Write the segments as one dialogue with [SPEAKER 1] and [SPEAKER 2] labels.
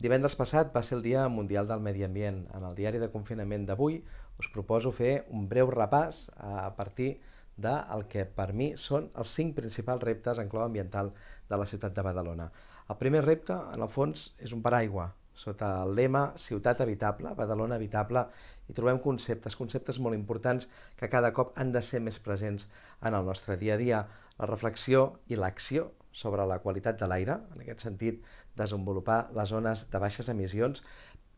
[SPEAKER 1] Divendres passat va ser el Dia Mundial del Medi Ambient. En el diari de confinament d'avui us proposo fer un breu repàs a partir del que per mi són els 5 principals reptes en clau ambiental de la ciutat de Badalona. El primer repte, en el fons, és un paraigua. Sota el lema Ciutat Habitable, Badalona Habitable, hi trobem conceptes molt importants que cada cop han de ser més presents en el nostre dia a dia. La reflexió i l'acció sobre la qualitat de l'aire, en aquest sentit, desenvolupar les zones de baixes emissions,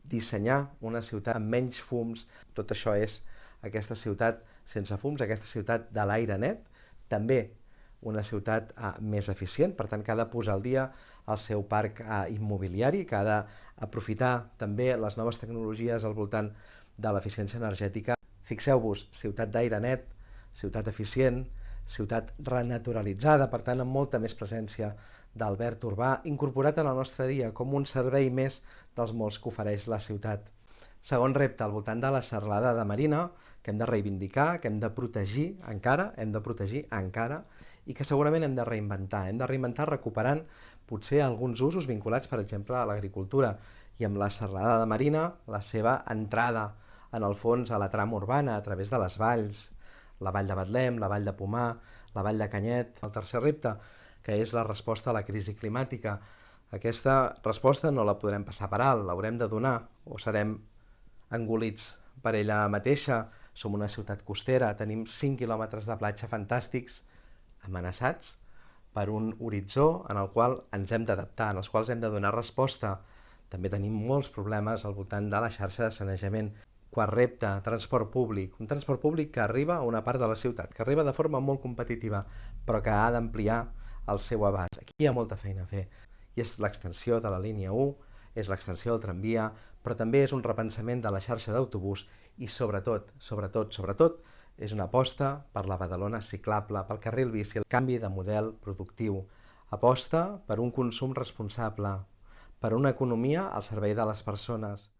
[SPEAKER 1] dissenyar una ciutat amb menys fums, tot això és aquesta ciutat sense fums, aquesta ciutat de l'aire net, també una ciutat més eficient, per tant que ha de posar al dia el seu parc immobiliari, que ha d'aprofitar també les noves tecnologies al voltant de l'eficiència energètica. Fixeu-vos, ciutat d'aire net, ciutat eficient, ciutat renaturalitzada, per tant amb molta més presència del verd urbà, incorporat en el nostre dia com un servei més dels molts que ofereix la ciutat. Segon repte, al voltant de la serralada de Marina, que hem de reivindicar, que hem de protegir encara, i que segurament hem de reinventar recuperant potser alguns usos vinculats, per exemple, a l'agricultura, i amb la serralada de Marina, la seva entrada en el fons a la trama urbana a través de les valls, la vall de Betlem, la vall de Pomar, la vall de Canyet. El tercer repte, que és la resposta a la crisi climàtica. Aquesta resposta no la podrem passar per alt, l'haurem de donar o serem engolits per ella mateixa. Som una ciutat costera, tenim 5 quilòmetres de platja fantàstics, amenaçats per un horitzó en el qual ens hem d'adaptar, en els quals hem de donar resposta. També tenim molts problemes al voltant de la xarxa de sanejament. Quart repte, transport públic. Un transport públic que arriba a una part de la ciutat, que arriba de forma molt competitiva, però que ha d'ampliar el seu abast. Aquí hi ha molta feina a fer. I és l'extensió de la línia 1, és l'extensió del tramvia, però també és un repensament de la xarxa d'autobús i sobretot, és una aposta per la Badalona ciclable, pel carril bici, el canvi de model productiu. Aposta per un consum responsable, per una economia al servei de les persones.